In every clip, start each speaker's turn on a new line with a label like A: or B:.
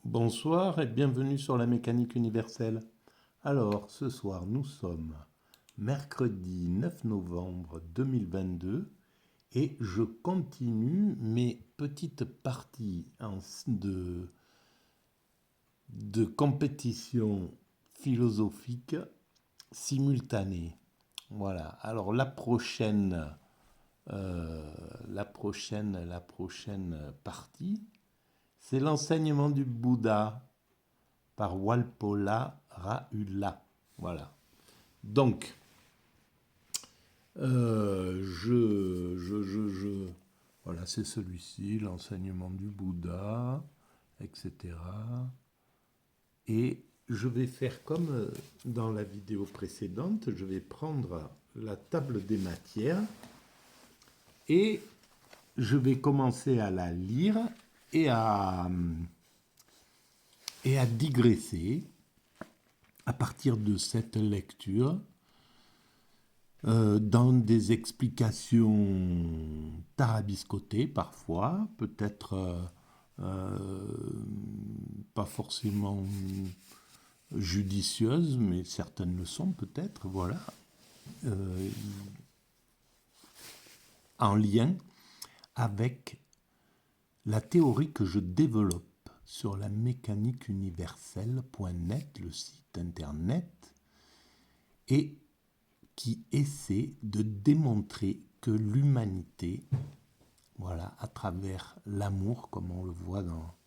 A: Bonsoir et bienvenue sur la mécanique universelle. Alors, ce soir, nous sommes mercredi 9 novembre 2022 et je continue mes petites parties de compétition philosophique simultanée. Voilà. Alors, la prochaine partie, c'est l'enseignement du Bouddha par Walpola Rahula. Voilà. Donc, voilà, c'est celui-ci, l'enseignement du Bouddha, etc. Et je vais faire comme dans la vidéo précédente, je vais prendre la table des matières et je vais commencer à la lire et à, et à digresser à partir de cette lecture dans des explications tarabiscotées parfois, peut-être pas forcément judicieuses, mais certaines le sont peut-être, voilà, euh, en lien avec la théorie que je développe sur la mécanique universelle.net, le site internet, et qui essaie de démontrer que l'humanité, voilà, à travers l'amour, comme on le voit dans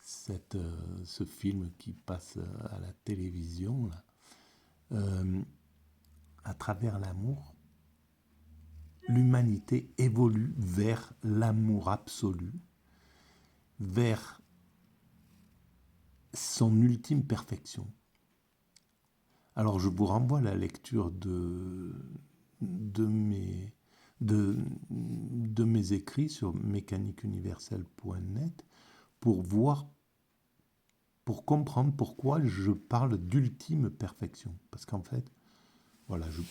A: ce film qui passe à la télévision, là, à travers l'amour, l'humanité évolue vers l'amour absolu, vers son ultime perfection. Alors je vous renvoie à la lecture de mes, de mes écrits sur mécaniqueuniverselle.net pour voir, pour comprendre pourquoi je parle d'ultime perfection. Parce qu'en fait, voilà, je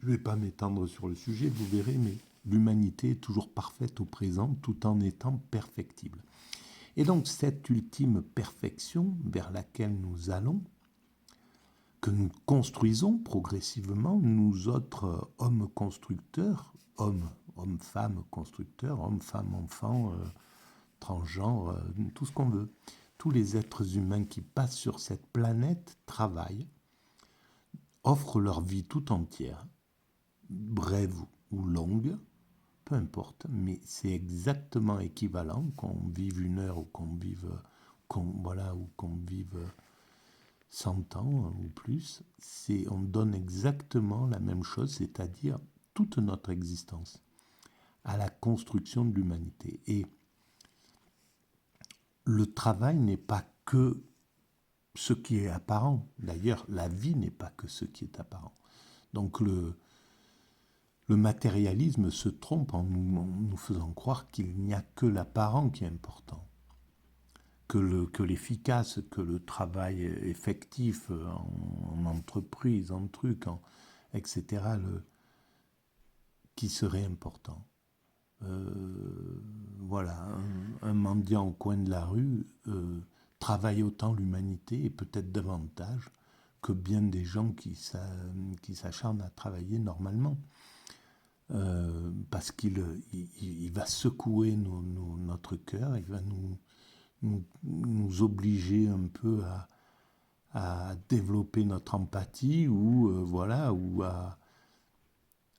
A: ne vais pas m'étendre sur le sujet, vous verrez, mais l'humanité est toujours parfaite au présent tout en étant perfectible. Et donc cette ultime perfection vers laquelle nous allons, que nous construisons progressivement, nous autres hommes constructeurs, hommes-femmes constructeurs, hommes-femmes enfants, transgenres, tout ce qu'on veut. Tous les êtres humains qui passent sur cette planète travaillent, offrent leur vie tout entière, brève ou longue, peu importe, mais c'est exactement équivalent qu'on vive une heure ou qu'on vive, ou qu'on vive 100 ans ou plus, on donne exactement la même chose, c'est-à-dire toute notre existence à la construction de l'humanité. Et le travail n'est pas que ce qui est apparent. D'ailleurs, la vie n'est pas que ce qui est apparent. Donc le matérialisme se trompe en nous faisant croire qu'il n'y a que l'apparent qui est important, que l'efficace, que le travail effectif en entreprise, en truc, etc., qui serait important. Voilà, un mendiant au coin de la rue travaille autant l'humanité et peut-être davantage que bien des gens qui s'acharnent à travailler normalement. Parce qu'il va secouer notre cœur, il va nous obliger un peu à développer notre empathie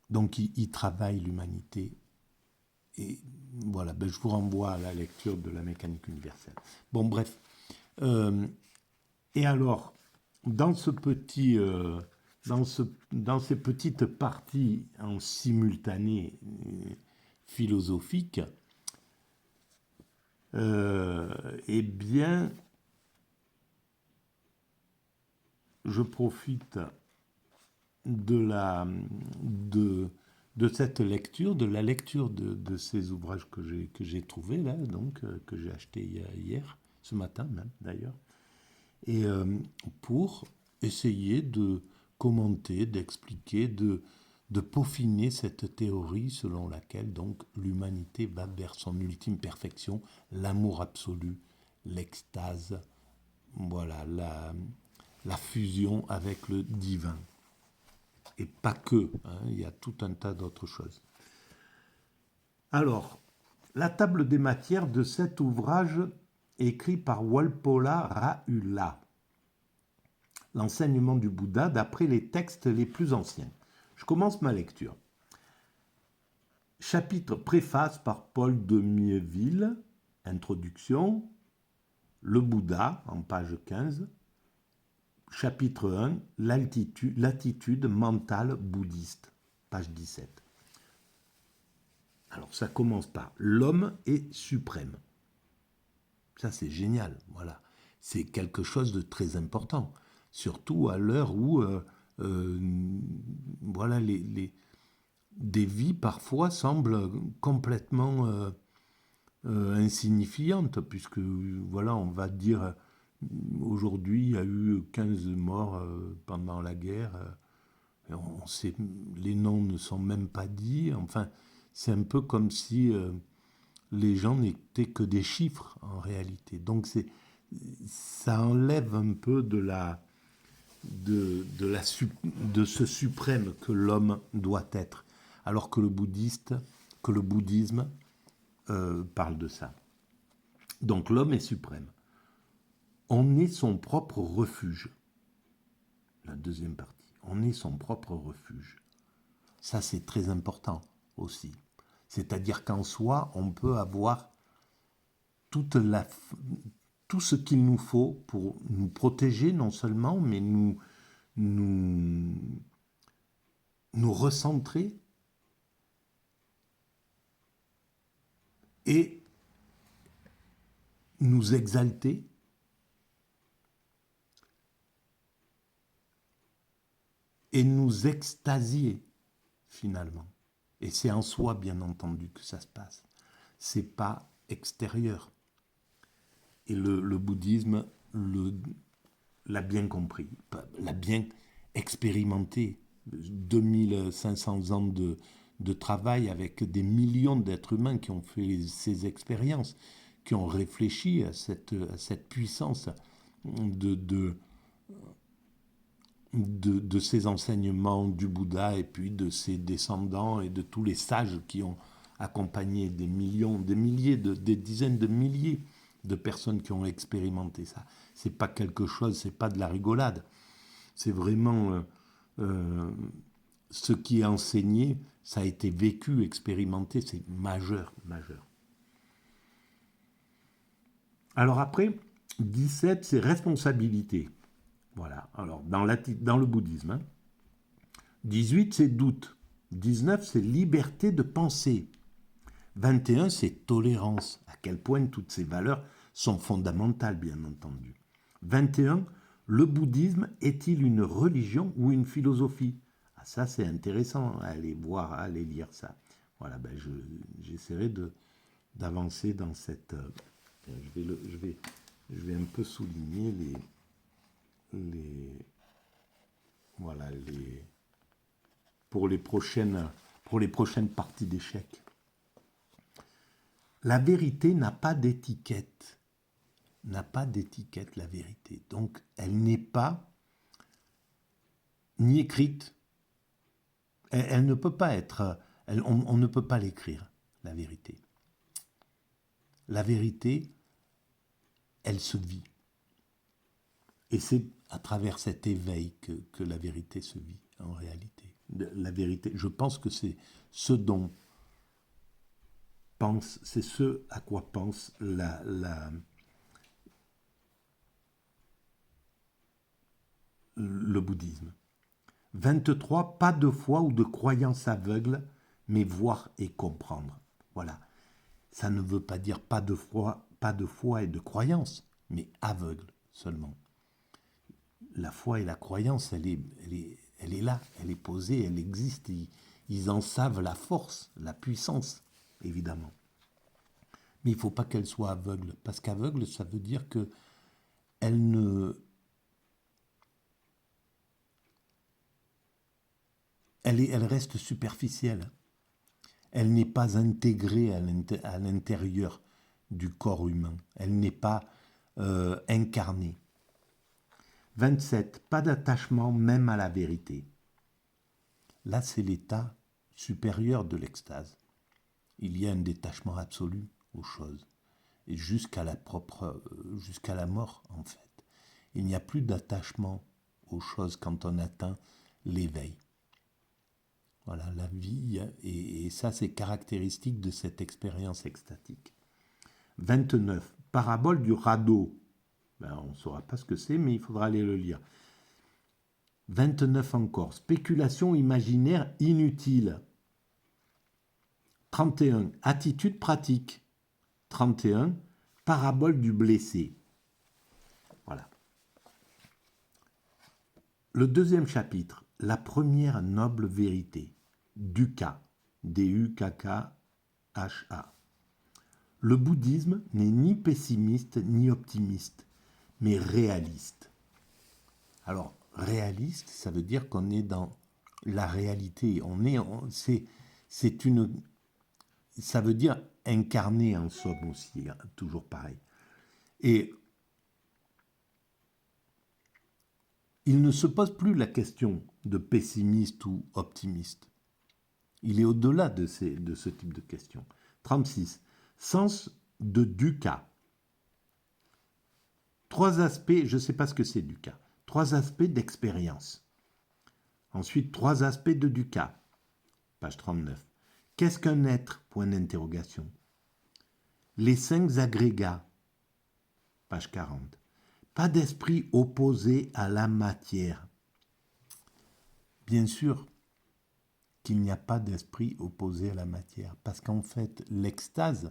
A: donc il travaille l'humanité. Et voilà, je vous renvoie à la lecture de la mécanique universelle. Bon, bref. Et alors, dans ces petites parties en simultané philosophique, eh bien, je profite de cette lecture, de la lecture de ces ouvrages que j'ai trouvés là, donc que j'ai achetés hier, ce matin même d'ailleurs, et pour essayer de commenter, d'expliquer, de peaufiner cette théorie selon laquelle donc l'humanité va vers son ultime perfection, l'amour absolu, l'extase, voilà, la fusion avec le divin. Et pas que, hein, il y a tout un tas d'autres choses. Alors, la table des matières de cet ouvrage écrit par Walpola Rahula, l'enseignement du Bouddha d'après les textes les plus anciens. Je commence ma lecture. Chapitre préface par Paul de Miéville, introduction, le Bouddha, en page 15, chapitre 1, l'attitude mentale bouddhiste, page 17. Alors ça commence par l'homme est suprême. Ça c'est génial, voilà. C'est quelque chose de très important, surtout à l'heure où voilà, des vies parfois semblent complètement insignifiantes, puisque voilà, on va dire aujourd'hui il y a eu 15 morts pendant la guerre. On sait, les noms ne sont même pas dits. Enfin, c'est un peu comme si les gens n'étaient que des chiffres en réalité. Donc ça enlève un peu de ce suprême que l'homme doit être, alors que le bouddhisme parle de ça. Donc l'homme est suprême. On est son propre refuge. La deuxième partie. On est son propre refuge. Ça, c'est très important aussi. C'est-à-dire qu'en soi, on peut avoir tout ce qu'il nous faut pour nous protéger non seulement, mais nous recentrer et nous exalter et nous extasier finalement. Et c'est en soi, bien entendu, que ça se passe. C'est pas extérieur. Et le bouddhisme l'a bien compris, l'a bien expérimenté. 2500 ans de travail avec des millions d'êtres humains qui ont fait ces expériences, qui ont réfléchi à cette puissance de ces enseignements du Bouddha et puis de ses descendants et de tous les sages qui ont accompagné des millions, des milliers, des dizaines de milliers de personnes qui ont expérimenté ça. C'est pas quelque chose, c'est pas de la rigolade. C'est vraiment ce qui est enseigné, ça a été vécu, expérimenté, c'est majeur, majeur. Alors après, 17, c'est responsabilité. Voilà, alors dans le bouddhisme. Hein. 18, c'est doute. 19, c'est liberté de penser. 21, c'est tolérance. À quel point toutes ces valeurs sont fondamentales, bien entendu. 21, le bouddhisme est-il une religion ou une philosophie? Ah, ça, c'est intéressant à aller voir, à aller lire ça. Voilà, ben j'essaierai d'avancer dans cette... je vais un peu souligner voilà, pour les prochaines parties d'échecs. La vérité n'a pas d'étiquette. N'a pas d'étiquette, la vérité. Donc, elle n'est pas ni écrite. Elle ne peut pas être... on ne peut pas l'écrire, la vérité. La vérité, elle se vit. Et c'est à travers cet éveil que la vérité se vit, en réalité. La vérité, je pense que c'est ce dont pense, c'est ce à quoi pense le bouddhisme. 23, pas de foi ou de croyance aveugle, mais voir et comprendre. Voilà. Ça ne veut pas dire pas de foi et de croyance, mais aveugle seulement. La foi et la croyance, elle est là, elle est posée, elle existe. Ils en savent la force, la puissance, évidemment. Mais il ne faut pas qu'elle soit aveugle, parce qu'aveugle, ça veut dire que elle reste superficielle. Elle n'est pas intégrée à l'intérieur du corps humain. Elle n'est pas incarné. 27. Pas d'attachement même à la vérité. Là, c'est l'état supérieur de l'extase. Il y a un détachement absolu aux choses, et jusqu'à la mort, en fait. Il n'y a plus d'attachement aux choses quand on atteint l'éveil. Voilà, la vie, et ça, c'est caractéristique de cette expérience extatique. 29. Parabole du radeau. On ne saura pas ce que c'est, mais il faudra aller le lire. 29 encore. Spéculation imaginaire inutile. 31. Attitude pratique. 31. Parabole du blessé. Voilà. Le deuxième chapitre. La première noble vérité. Dukkha. D-U-K-K-H-A. Le bouddhisme n'est ni pessimiste ni optimiste, mais réaliste. Alors, réaliste, ça veut dire qu'on est dans la réalité. Ça veut dire incarné en somme aussi, hein, toujours pareil. Et il ne se pose plus la question de pessimiste ou optimiste. Il est au-delà de ce type de questions. 36. Sens de dukkha. 3 aspects, je ne sais pas ce que c'est dukkha. 3 aspects d'expérience. Ensuite, 3 aspects de dukkha. Page 39. Qu'est-ce qu'un être? Point d'interrogation. Les 5 agrégats. Page 40. Pas d'esprit opposé à la matière. Bien sûr qu'il n'y a pas d'esprit opposé à la matière, parce qu'en fait, l'extase,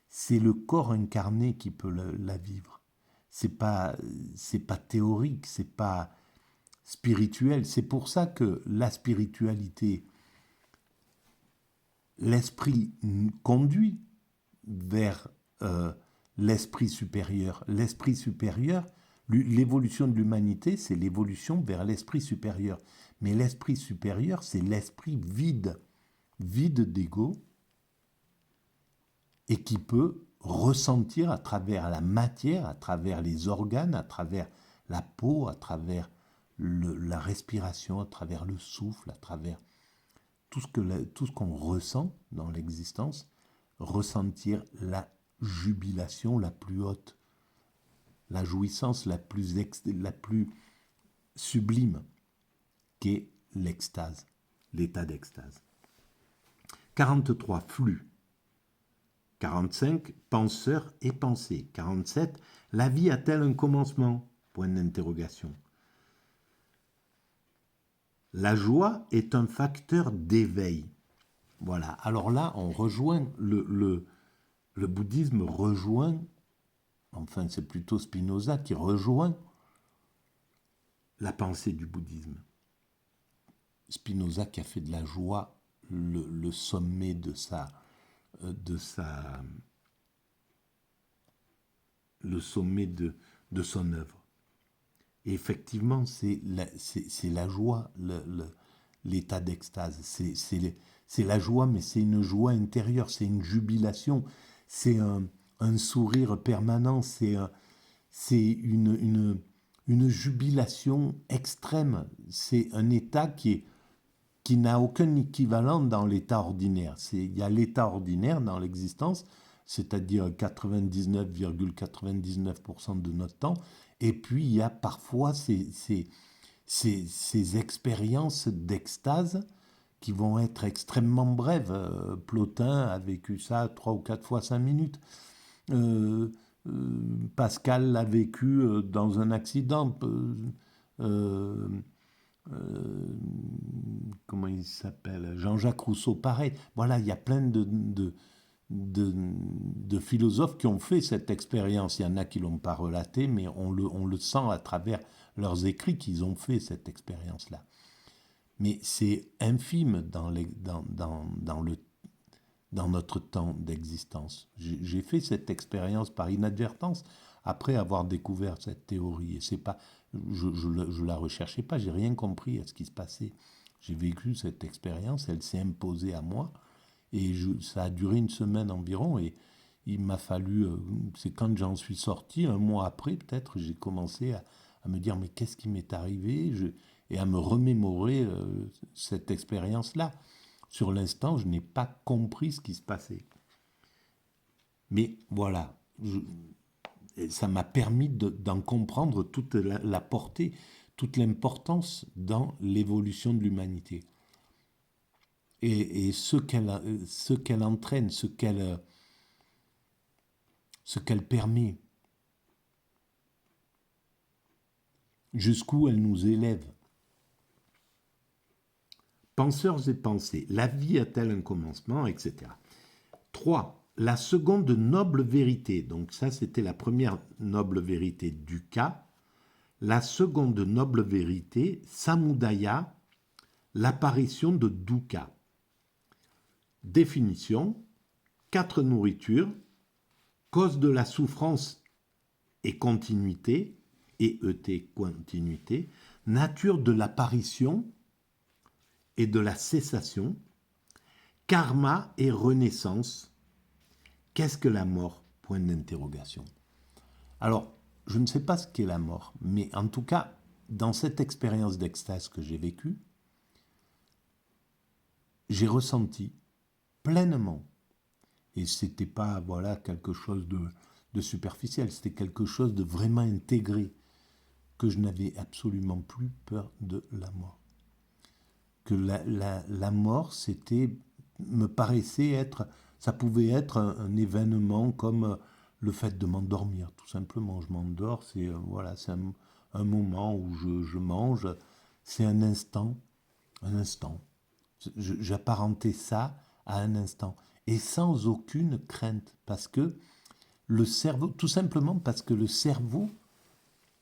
A: c'est le corps incarné qui peut la vivre. C'est pas théorique, c'est pas spirituel. C'est pour ça que la spiritualité, l'esprit conduit vers l'esprit supérieur. L'esprit supérieur, l'évolution de l'humanité, c'est l'évolution vers l'esprit supérieur. Mais l'esprit supérieur, c'est l'esprit vide d'ego, et qui peut ressentir à travers la matière, à travers les organes, à travers la peau, à travers la respiration, à travers le souffle, à travers tout ce qu'on ressent dans l'existence, ressentir la jubilation la plus haute, la jouissance la plus sublime, qu'est l'extase, l'état d'extase. 43. Flux. 45. Penseur et pensée. 47. La vie a-t-elle un commencement? Point d'interrogation. La joie est un facteur d'éveil. Voilà. Alors là, on rejoint le bouddhisme rejoint, enfin c'est plutôt Spinoza qui rejoint la pensée du bouddhisme. Spinoza qui a fait de la joie le sommet de son œuvre. Et effectivement, c'est la joie, l'état d'extase. C'est la joie, mais c'est une joie intérieure, c'est une jubilation, c'est un sourire permanent, c'est une jubilation extrême. C'est un état qui n'a aucun équivalent dans l'état ordinaire. Il y a l'état ordinaire dans l'existence, c'est-à-dire 99,99% de notre temps, et puis il y a parfois ces expériences d'extase qui vont être extrêmement brèves. Plotin a vécu ça 3 ou 4 fois 5 minutes. Pascal l'a vécu dans un accident. Comment il s'appelle? Jean-Jacques Rousseau, pareil. Voilà, il y a plein de philosophes qui ont fait cette expérience. Il y en a qui ne l'ont pas relaté, mais on le sent à travers leurs écrits qu'ils ont fait cette expérience-là. Mais c'est infime dans notre temps d'existence. J'ai fait cette expérience par inadvertance après avoir découvert cette théorie. Et c'est pas, je la recherchais pas, j'ai rien compris à ce qui se passait. J'ai vécu cette expérience, elle s'est imposée à moi, et ça a duré une semaine environ, et il m'a fallu, c'est quand j'en suis sorti, un mois après peut-être, j'ai commencé à me dire mais qu'est-ce qui m'est arrivé et à me remémorer cette expérience-là. Sur l'instant, je n'ai pas compris ce qui se passait. Mais voilà, ça m'a permis d'en comprendre toute la portée, toute l'importance dans l'évolution de l'humanité. Et ce qu'elle entraîne, ce qu'elle permet, jusqu'où elle nous élève. Penseurs et pensées, la vie a-t-elle un commencement, etc. 3. La seconde noble vérité, donc ça c'était la première noble vérité du cas. La seconde noble vérité, Samudaya, l'apparition de Dukkha. Définition, 4 nourritures, cause de la souffrance et continuité, ET continuité, nature de l'apparition et de la cessation, karma et renaissance. Qu'est-ce que la mort? Point d'interrogation. Alors, je ne sais pas ce qu'est la mort, mais en tout cas, dans cette expérience d'extase que j'ai vécue, j'ai ressenti pleinement, et c'était pas voilà quelque chose de superficiel, c'était quelque chose de vraiment intégré, que je n'avais absolument plus peur de la mort. Que la mort, me paraissait être, ça pouvait être un événement comme le fait de m'endormir, tout simplement. Je m'endors, c'est voilà, c'est un moment où je mange, c'est un instant, un instant. J'apparentais ça à un instant, et sans aucune crainte, parce que le cerveau, tout simplement parce que le cerveau,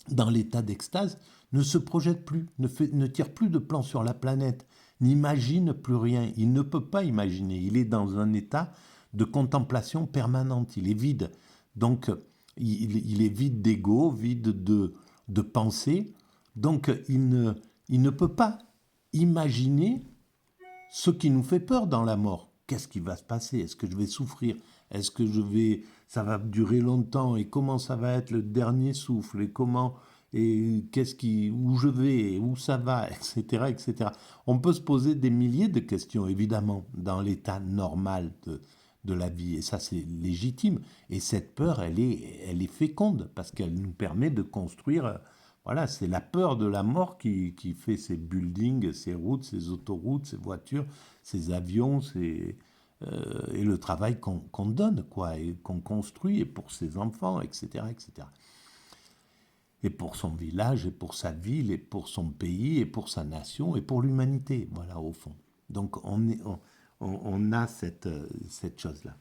A: dans l'état d'extase, ne se projette plus, ne tire plus de plan sur la planète, n'imagine plus rien. Il ne peut pas imaginer. Il est dans un état de contemplation permanente. Il est vide. Donc, il est vide d'ego, vide de pensée. Donc, il ne peut pas imaginer ce qui nous fait peur dans la mort. Qu'est-ce qui va se passer? Est-ce que je vais souffrir? Est-ce que ça va durer longtemps? Et comment ça va être le dernier souffle? Et comment, et où je vais? Où ça va? Etc., etc. On peut se poser des milliers de questions, évidemment, dans l'état normal de la vie. Et ça, c'est légitime. Et cette peur, elle est féconde, parce qu'elle nous permet de construire. Voilà, c'est la peur de la mort qui fait ces buildings, ces routes, ces autoroutes, ces voitures, ces avions, et le travail qu'on donne, quoi, et qu'on construit, et pour ses enfants, etc., etc. Et pour son village, et pour sa ville, et pour son pays, et pour sa nation, et pour l'humanité, voilà, au fond. Donc on a cette chose-là.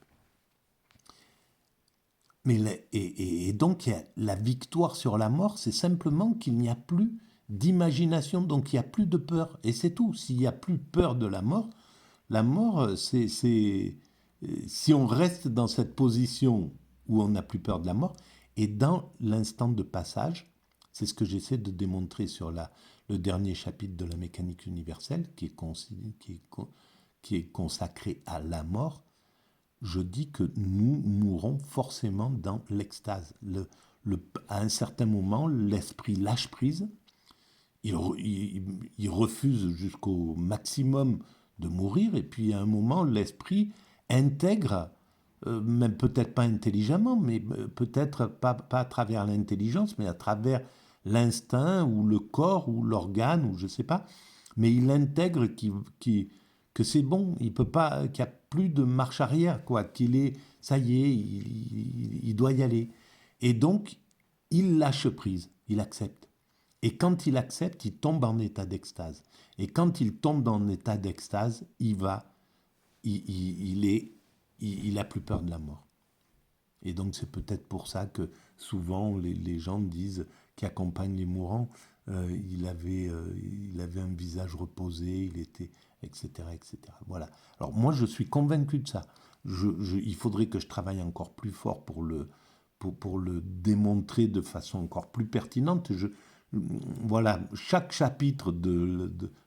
A: Et donc, la victoire sur la mort, c'est simplement qu'il n'y a plus d'imagination, donc il n'y a plus de peur. Et c'est tout. S'il n'y a plus peur de la mort, si on reste dans cette position où on n'a plus peur de la mort, et dans l'instant de passage, c'est ce que j'essaie de démontrer sur le dernier chapitre de la mécanique universelle, qui est consacré à la mort, je dis que nous mourrons forcément dans l'extase. À un certain moment, l'esprit lâche prise, il refuse jusqu'au maximum de mourir, et puis à un moment, l'esprit intègre, même peut-être pas intelligemment, mais peut-être pas à travers l'intelligence, mais à travers l'instinct, ou le corps, ou l'organe, ou je ne sais pas, mais il intègre que c'est bon, il peut pas, qu'il n'y a plus de marche arrière, quoi, ça y est, il doit y aller. Et donc, il lâche prise, il accepte. Et quand il accepte, il tombe en état d'extase. Et quand il tombe en état d'extase, il a plus peur de la mort. Et donc c'est peut-être pour ça que souvent les gens disent, qui accompagnent les mourants, il avait un visage reposé, il était, etc., etc. Voilà. Alors moi je suis convaincu de ça. Il faudrait que je travaille encore plus fort pour le démontrer de façon encore plus pertinente. Voilà, chaque chapitre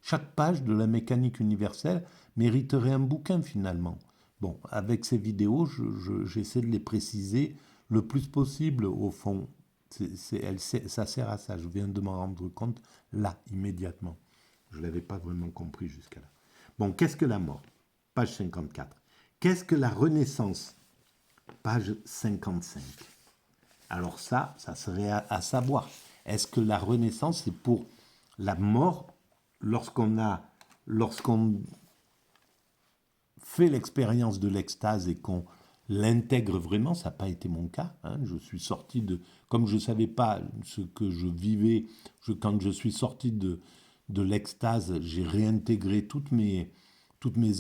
A: chaque page de la mécanique universelle mériterait un bouquin finalement. Bon, avec ces vidéos, j'essaie de les préciser le plus possible au fond. Ça sert à ça, je viens de m'en rendre compte là, immédiatement. Je ne l'avais pas vraiment compris jusqu'à là. Bon, qu'est-ce que la mort? Page 54. Qu'est-ce que la renaissance? Page 55. Alors ça serait à savoir. Est-ce que la renaissance, c'est pour la mort lorsqu'on fait l'expérience de l'extase et qu'on l'intègre vraiment? Ça n'a pas été mon cas. Hein. Je suis sorti de... Comme je ne savais pas ce que je vivais, quand je suis sorti de l'extase, j'ai réintégré toutes mes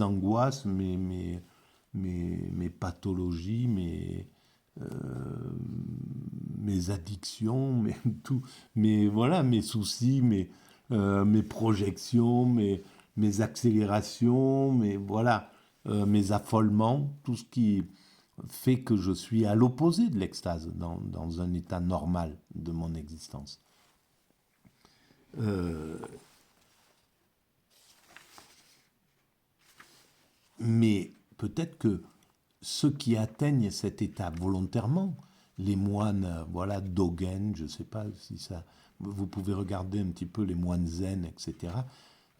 A: angoisses, mes pathologies, mes addictions, voilà, mes soucis, mes projections, mes accélérations, voilà, mes affolements, tout ce qui fait que je suis à l'opposé de l'extase, dans un état normal de mon existence. Mais peut-être que ceux qui atteignent cet état volontairement, les moines, voilà, Dogen, je ne sais pas si ça... Vous pouvez regarder un petit peu les moines zen, etc.,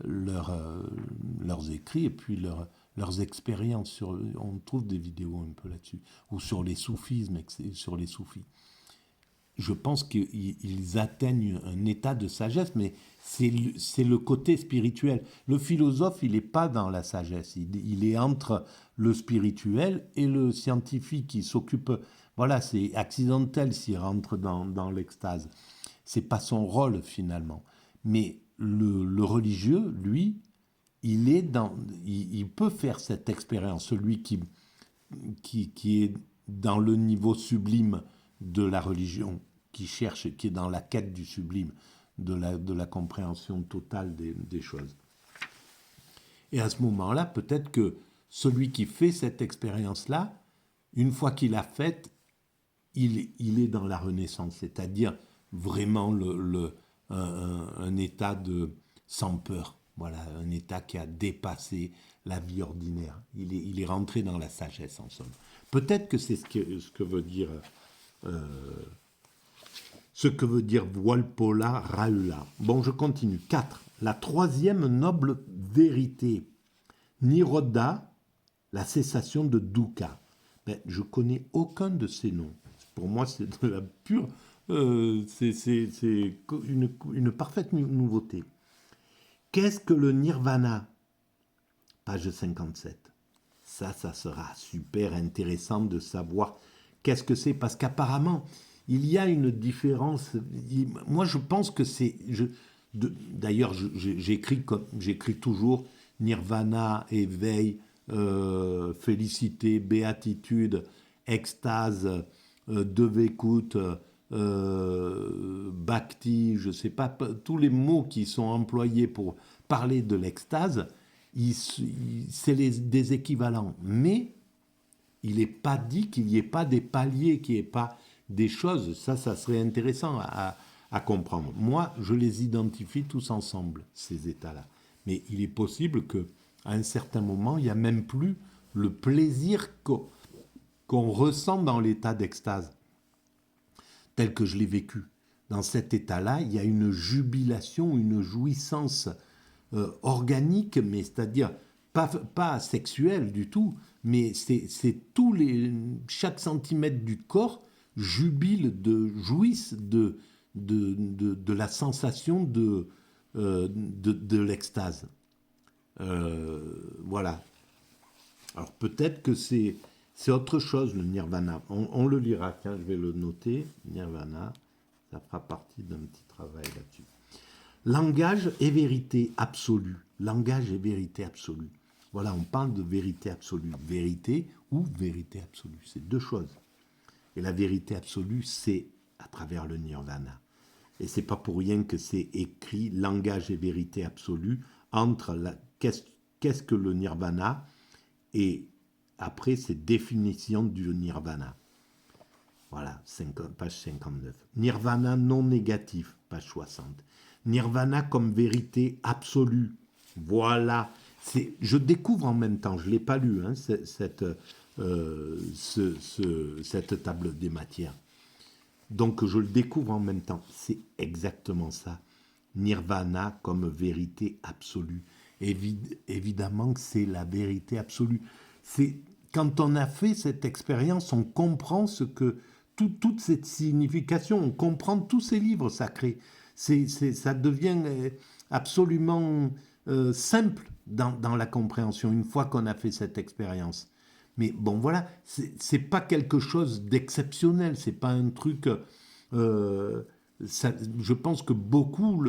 A: leurs écrits et puis leurs expériences. On trouve des vidéos un peu là-dessus, ou sur les soufismes, sur les soufis. Je pense qu'ils atteignent un état de sagesse, mais c'est le côté spirituel. Le philosophe, il n'est pas dans la sagesse, il est entre le spirituel et le scientifique qui s'occupe... Voilà, c'est accidentel s'il rentre dans l'extase. C'est pas son rôle finalement. Mais le religieux, lui, il peut faire cette expérience. Celui qui est dans le niveau sublime de la religion, qui cherche, qui est dans la quête du sublime, de la compréhension totale des choses. Et à ce moment-là, peut-être que celui qui fait cette expérience-là, une fois qu'il l'a faite, il est dans la renaissance, c'est-à-dire vraiment un état de sans peur. Voilà, un état qui a dépassé la vie ordinaire. Il est rentré dans la sagesse, en somme. Peut-être que c'est ce que veut dire Walpola Rahula. Bon, je continue. 4. La troisième noble vérité. Nirodha, la cessation de dukkha. Ben, je connais aucun de ces noms. Pour moi, c'est de la pure... c'est une parfaite nouveauté. Qu'est-ce que le nirvana? Page 57. Ça sera super intéressant de savoir qu'est-ce que c'est, parce qu'apparemment, il y a une différence. Moi, je pense que c'est... D'ailleurs, j'écris toujours nirvana, éveil, félicité, béatitude, extase, devekut, bhakti, je ne sais pas, tous les mots qui sont employés pour parler de l'extase, c'est des équivalents. Mais il n'est pas dit qu'il n'y ait pas des paliers, qu'il n'y ait pas des choses. Ça serait intéressant à comprendre. Moi, je les identifie tous ensemble, ces états-là. Mais il est possible qu'à un certain moment, il n'y a même plus le plaisir qu'on ressent dans l'état d'extase, tel que je l'ai vécu. Dans cet état-là, il y a une jubilation, une jouissance organique, mais c'est-à-dire pas sexuelle du tout, mais c'est chaque centimètre du corps jubile, jouisse de la sensation de l'extase. Voilà. Alors peut-être que c'est autre chose, le nirvana. On le lira, tiens, je vais le noter. Nirvana, ça fera partie d'un petit travail là-dessus. Langage et vérité absolue. Langage et vérité absolue. Voilà, on parle de vérité absolue. Vérité ou vérité absolue, c'est deux choses. Et la vérité absolue, c'est à travers le nirvana. Et c'est pas pour rien que c'est écrit langage et vérité absolue entre qu'est-ce que le nirvana et après c'est définition du nirvana. Voilà, page 59. Nirvana non négatif, page 60. Nirvana comme vérité absolue. Voilà, Je découvre en même temps, je ne l'ai pas lu, hein, cette table des matières. Donc je le découvre en même temps. C'est exactement ça. Nirvana comme vérité absolue. Évidemment que c'est la vérité absolue. Quand on a fait cette expérience, on comprend toute cette signification, on comprend tous ces livres sacrés. Ça devient absolument simple dans la compréhension une fois qu'on a fait cette expérience. Mais bon, voilà, c'est pas quelque chose d'exceptionnel, c'est pas un truc. euh, je pense que beaucoup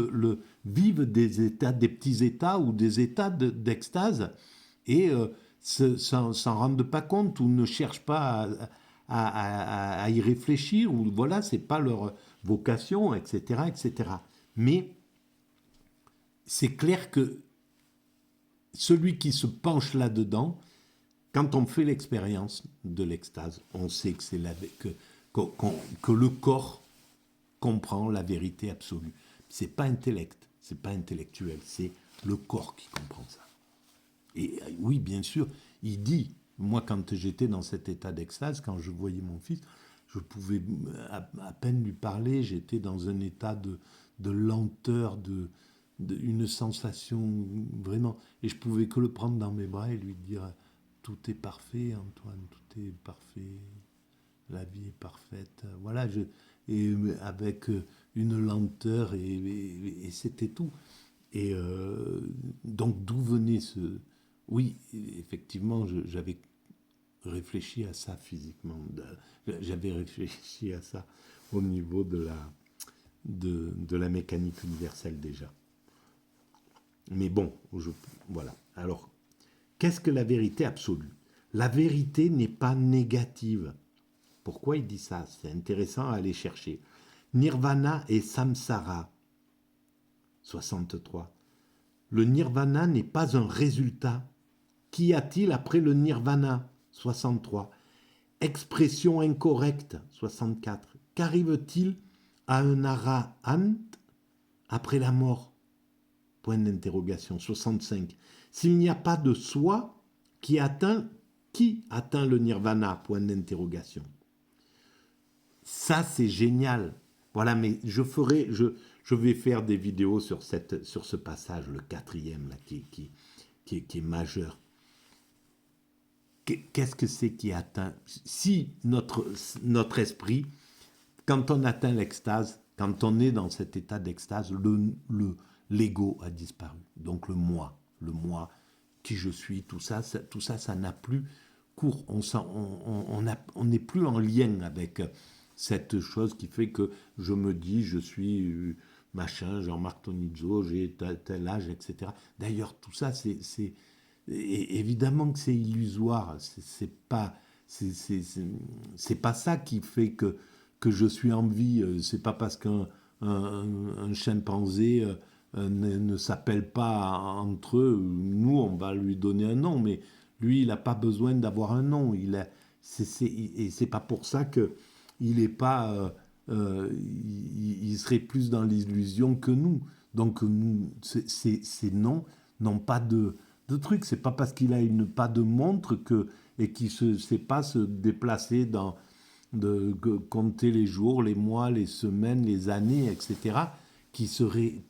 A: vivent des états, des petits états ou des états d'extase et s'en rendent pas compte ou ne cherchent pas à y réfléchir ou voilà, c'est pas leur vocation, etc., etc. Mais c'est clair que celui qui se penche là-dedans, quand on fait l'expérience de l'extase, on sait que que le corps comprend la vérité absolue. C'est pas intellect, c'est pas intellectuel, c'est le corps qui comprend ça. Et oui, bien sûr, il dit, moi quand j'étais dans cet état d'extase, quand je voyais mon fils, je pouvais à peine lui parler, j'étais dans un état de lenteur, une sensation vraiment, et je pouvais que le prendre dans mes bras et lui dire tout est parfait Antoine, tout est parfait, la vie est parfaite, voilà, et avec une lenteur et c'était tout. Et donc d'où venait ce... Oui, effectivement, j'avais réfléchi à ça physiquement, j'avais réfléchi à ça au niveau de la mécanique universelle déjà. Mais bon, voilà. Alors, qu'est-ce que la vérité absolue? La vérité n'est pas négative. Pourquoi il dit ça? C'est intéressant à aller chercher. Nirvana et samsara, 63. Le nirvana n'est pas un résultat. Qu'y a-t-il après le nirvana? 63. Expression incorrecte, 64. Qu'arrive-t-il à un arahant après la mort? Point d'interrogation, 65. S'il n'y a pas de soi qui atteint le nirvana? Point d'interrogation. Ça, c'est génial. Voilà, mais je vais faire des vidéos sur ce passage, le quatrième, là, qui est majeur. Qu'est-ce que c'est qui atteint? Si notre esprit, quand on atteint l'extase, quand on est dans cet état d'extase, l'ego a disparu. Donc le moi, qui je suis, tout ça, ça n'a plus cours. On n'est plus en lien avec cette chose qui fait que je me dis, je suis machin, Jean-Marc Tonizzo, j'ai tel âge, etc. D'ailleurs, tout ça, évidemment que c'est illusoire. C'est pas ça qui fait que je suis en vie. C'est pas parce qu'un chimpanzé ne s'appelle pas entre eux. Nous, on va lui donner un nom, mais lui, il n'a pas besoin d'avoir un nom. Et c'est pas pour ça que il est pas. Il serait plus dans l'illusion que nous. Donc, ces noms n'ont pas de truc. C'est pas parce qu'il a pas de montre et qu'il ne sait pas se déplacer compter les jours, les mois, les semaines, les années, etc., qui serait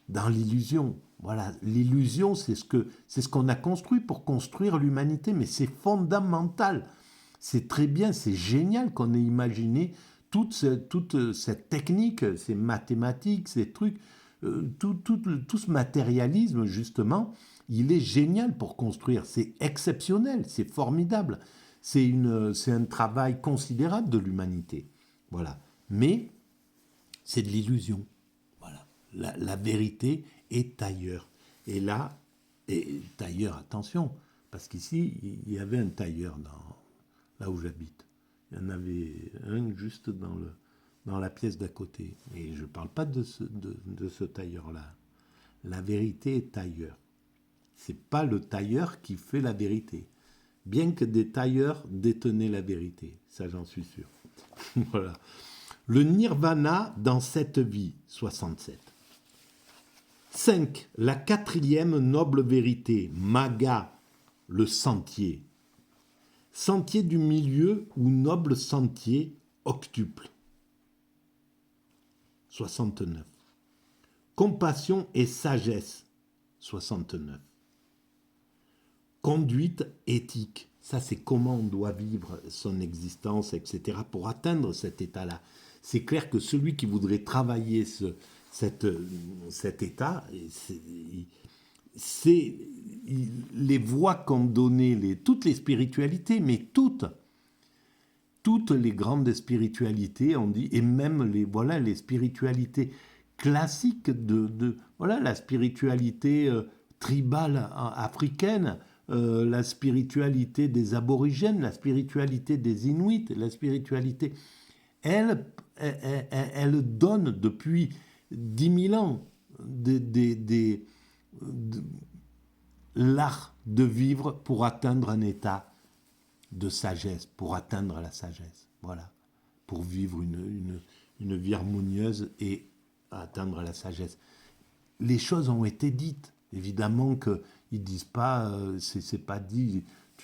A: dans l'illusion. Voilà, l'illusion, c'est ce qu'on a construit pour construire l'humanité, mais c'est fondamental. C'est très bien, c'est génial qu'on ait imaginé toute cette technique, ces mathématiques, ces trucs, tout ce matérialisme, justement, il est génial pour construire. C'est exceptionnel, c'est formidable. C'est un travail considérable de l'humanité. Voilà. Mais c'est de l'illusion. Voilà. La vérité est ailleurs. Et là, ailleurs, attention, parce qu'ici, il y avait un tailleur là où j'habite. Il y en avait un juste dans la pièce d'à côté. Et je ne parle pas de ce tailleur-là. La vérité est ailleurs. Ce n'est pas le tailleur qui fait la vérité. Bien que des tailleurs détenaient la vérité. Ça, j'en suis sûr. Voilà. Le nirvana dans cette vie, 67. 5. La quatrième noble vérité, Maga, le sentier. Sentier du milieu ou noble sentier octuple. 69. Compassion et sagesse. 69. Conduite éthique. Ça, c'est comment on doit vivre son existence, etc. pour atteindre cet état-là. C'est clair que celui qui voudrait travailler cet état, c'est les voies qu'ont données toutes les spiritualités, mais toutes les grandes spiritualités, on dit, et même les spiritualités classiques voilà, la spiritualité tribale africaine, la spiritualité des aborigènes, la spiritualité des Inuits, la spiritualité, elle donne depuis 10 000 ans l'art de vivre pour atteindre un état de sagesse, pour atteindre la sagesse. Voilà. Pour vivre une vie harmonieuse et atteindre la sagesse. Les choses ont été dites. Évidemment qu'ils ne disent pas, c'est pas dit,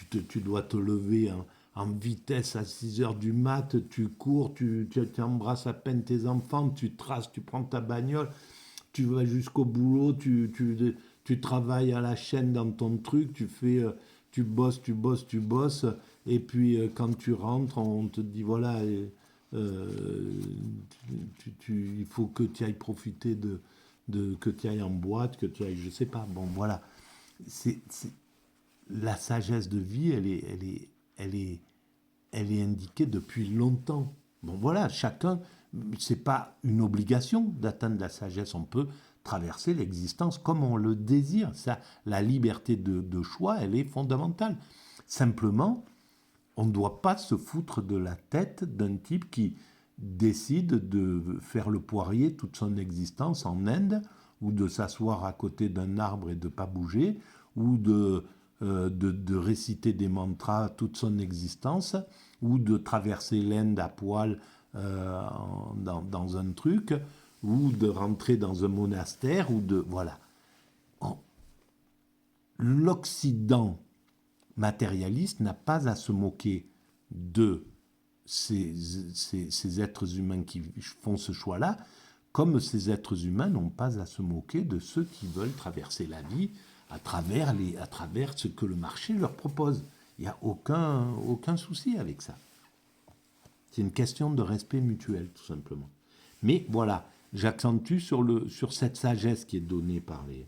A: tu dois te lever en vitesse à 6 heures du mat, tu cours, tu embrasses à peine tes enfants, tu traces, tu prends ta bagnole, tu vas jusqu'au boulot, tu travailles à la chaîne dans ton truc, tu bosses, et puis quand tu rentres, on te dit voilà, il faut que tu ailles profiter que tu ailles en boîte, que tu ailles, je sais pas, bon voilà. La sagesse de vie, elle est indiquée depuis longtemps. Bon voilà, chacun, c'est pas une obligation d'atteindre la sagesse, on peut traverser l'existence comme on le désire. Ça, la liberté de choix, elle est fondamentale. Simplement, on ne doit pas se foutre de la tête d'un type qui décide de faire le poirier toute son existence en Inde, ou de s'asseoir à côté d'un arbre et de ne pas bouger, ou de réciter des mantras toute son existence, ou de traverser l'Inde à poil dans un truc, ou de rentrer dans un monastère, ou de... Voilà. L'Occident matérialiste n'a pas à se moquer de ces êtres humains qui font ce choix-là, comme ces êtres humains n'ont pas à se moquer de ceux qui veulent traverser la vie à travers ce que le marché leur propose. Il n'y a aucun souci avec ça. C'est une question de respect mutuel, tout simplement. Mais voilà, j'accentue sur cette sagesse qui est donnée par les...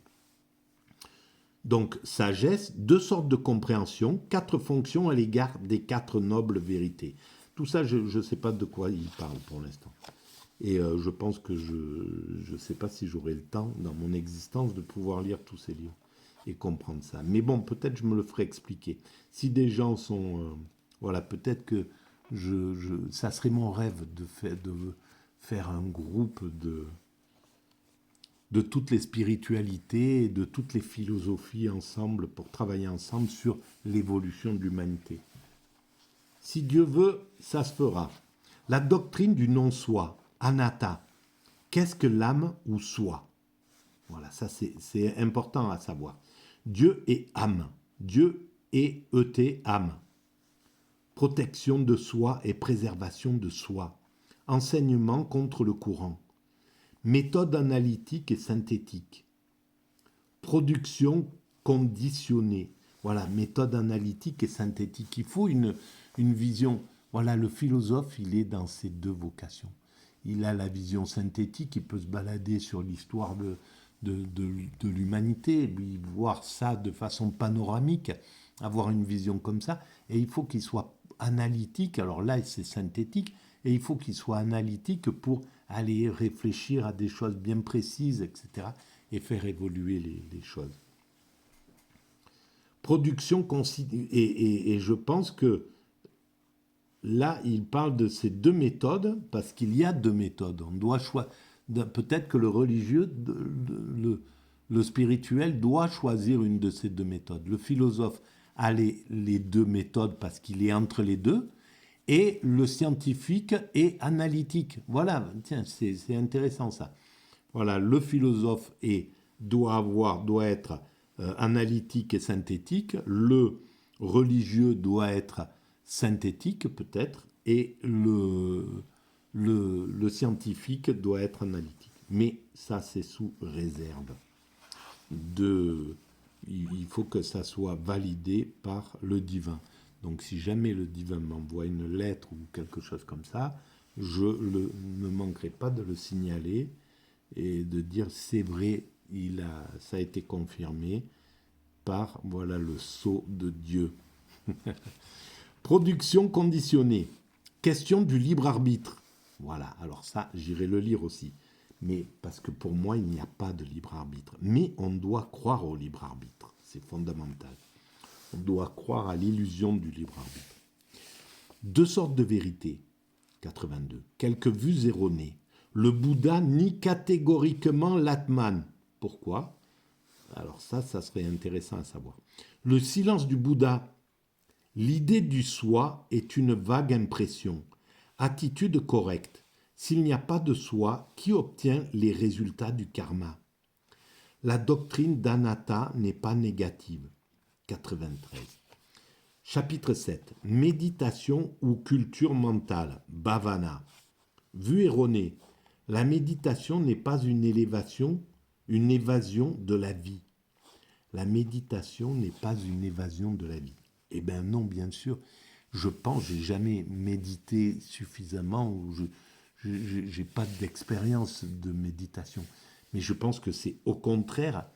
A: Donc, sagesse, 2 sortes de compréhension, 4 fonctions à l'égard des 4 nobles vérités. Tout ça, je ne sais pas de quoi il parle pour l'instant. Et je pense que je ne sais pas si j'aurai le temps dans mon existence de pouvoir lire tous ces livres et comprendre ça. Mais bon, peut-être je me le ferai expliquer. Si des gens sont... voilà, peut-être que ça serait mon rêve de faire un groupe de toutes les spiritualités et de toutes les philosophies ensemble pour travailler ensemble sur l'évolution de l'humanité. Si Dieu veut, ça se fera. La doctrine du non-soi, anatta. Qu'est-ce que l'âme ou soi? Voilà, ça c'est important à savoir. Dieu est âme. Dieu est âme. Protection de soi et préservation de soi. Enseignement contre le courant. Méthode analytique et synthétique. Production conditionnée. Voilà, méthode analytique et synthétique. Il faut une vision. Voilà, le philosophe, il est dans ces 2 vocations. Il a la vision synthétique, il peut se balader sur l'histoire de l'humanité, lui voir ça de façon panoramique, avoir une vision comme ça. Et il faut qu'il soit analytique. Alors là, c'est synthétique. Et il faut qu'il soit analytique pour aller réfléchir à des choses bien précises, etc. et faire évoluer les choses. Production et je pense que là, il parle de ces 2 méthodes, parce qu'il y a 2 méthodes. On doit peut-être que le religieux, le spirituel doit choisir une de ces 2 méthodes. Le philosophe a les 2 méthodes parce qu'il est entre les 2, et le scientifique est analytique. Voilà, tiens, c'est intéressant ça. Voilà, le philosophe est doit être analytique et synthétique, le religieux doit être synthétique peut-être, et le scientifique doit être analytique. Mais ça, c'est sous réserve. Il faut que ça soit validé par le divin. Donc si jamais le divin m'envoie une lettre ou quelque chose comme ça, je ne manquerai pas de le signaler et de dire c'est vrai, ça a été confirmé par voilà le sceau de Dieu. Production conditionnée. Question du libre arbitre. Voilà, alors ça, j'irai le lire aussi. Mais parce que pour moi, il n'y a pas de libre arbitre. Mais on doit croire au libre arbitre. C'est fondamental. On doit croire à l'illusion du libre arbitre. Deux sortes de vérités. 82. Quelques vues erronées. Le Bouddha nie catégoriquement l'Atman. Pourquoi? Alors ça serait intéressant à savoir. Le silence du Bouddha. L'idée du soi est une vague impression. Attitude correcte. S'il n'y a pas de soi, qui obtient les résultats du karma? La doctrine d'Anatta n'est pas négative. 93. Chapitre 7. Méditation ou culture mentale. Bhavana. Vue erronée. La méditation n'est pas une évasion de la vie. La méditation n'est pas une évasion de la vie. Eh bien non, bien sûr. Je pense, j'ai jamais médité suffisamment, ou je n'ai pas d'expérience de méditation. Mais je pense que c'est au contraire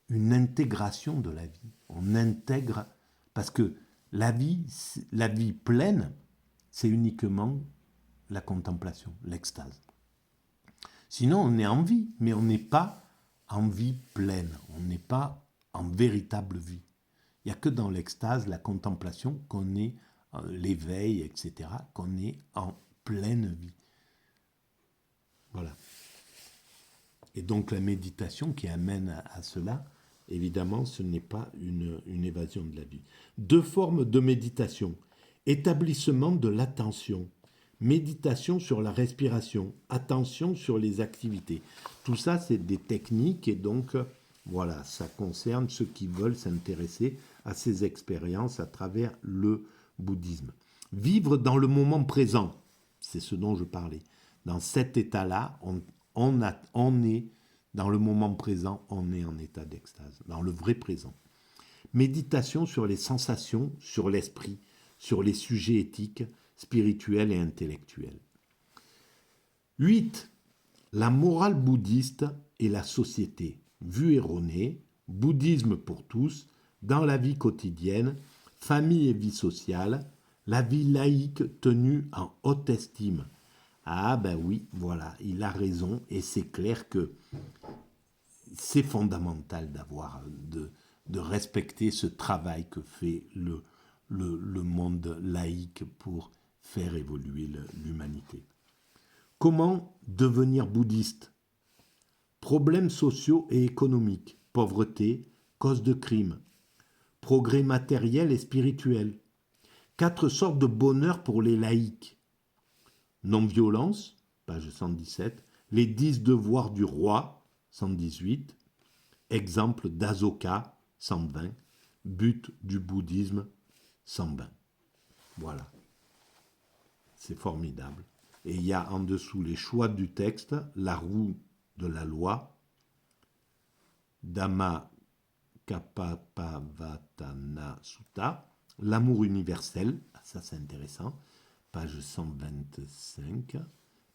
A: une intégration de la vie. On intègre, parce que la vie pleine, c'est uniquement la contemplation, l'extase. Sinon, on est en vie, mais on n'est pas en vie pleine. On n'est pas en véritable vie. Il n'y a que dans l'extase, la contemplation, qu'on est l'éveil, etc., qu'on est en pleine vie. Voilà. Et donc la méditation qui amène à cela, évidemment, ce n'est pas une évasion de la vie. Deux formes de méditation. Établissement de l'attention. Méditation sur la respiration. Attention sur les activités. Tout ça, c'est des techniques et donc, voilà, ça concerne ceux qui veulent s'intéresser à ces expériences à travers le bouddhisme. Vivre dans le moment présent, c'est ce dont je parlais. Dans cet état-là, on est dans le moment présent, on est en état d'extase, dans le vrai présent. Méditation sur les sensations, sur l'esprit, sur les sujets éthiques, spirituels et intellectuels. 8. La morale bouddhiste et la société. Vue erronée, bouddhisme pour tous, dans la vie quotidienne, famille et vie sociale, la vie laïque tenue en haute estime. Ah ben oui, voilà, il a raison et c'est clair que c'est fondamental de respecter ce travail que fait le monde laïque pour faire évoluer l'humanité. Comment devenir bouddhiste? Problèmes sociaux et économiques, pauvreté, cause de crimes, progrès matériel et spirituel. 4 sortes de bonheur pour les laïcs. Non-violence, page 117. Les 10 devoirs du roi, 118. Exemple d'Asoka, 120. But du bouddhisme, 120. Voilà. C'est formidable. Et il y a en dessous les choix du texte, la roue de la loi, Dhamma Kappapavatana Sutta, l'amour universel, ça c'est intéressant, page 125,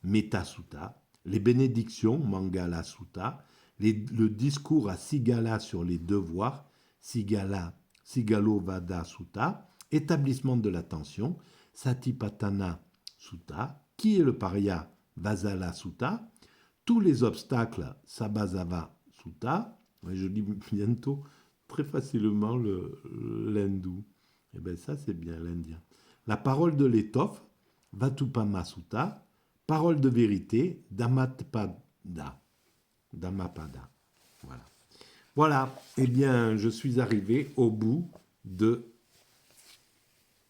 A: Metta Sutta, les bénédictions, Mangala Sutta, le discours à Sigala sur les devoirs, Sigalovada Sutta, établissement de l'attention, Satipatthana Sutta, qui est le paria, Vasala Sutta, tous les obstacles, Sabhasava Sutta, je lis bientôt très facilement l'hindou. Et bien ça c'est bien l'indien. La parole de l'étoffe, Vatupama Sutta, parole de vérité, Dhammapada. Voilà. Voilà, eh bien je suis arrivé au bout de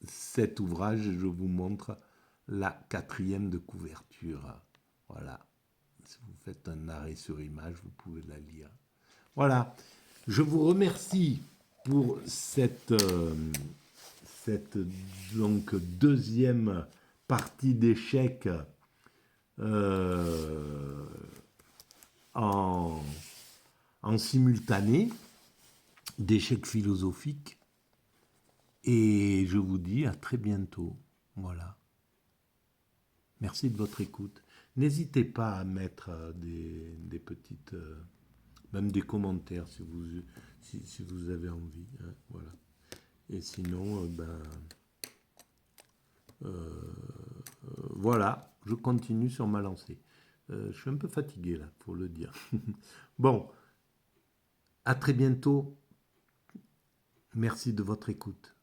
A: cet ouvrage. Je vous montre la 4e de couverture. Voilà. Si vous faites un arrêt sur image, vous pouvez la lire. Voilà. Je vous remercie pour cette donc deuxième partie d'échecs en, en simultané, d'échecs philosophiques. Et je vous dis à très bientôt. Voilà. Merci de votre écoute. N'hésitez pas à mettre des petites, même des commentaires si vous avez envie. Hein, voilà. Et sinon, voilà, je continue sur ma lancée. Je suis un peu fatigué là, faut le dire. Bon, à très bientôt. Merci de votre écoute.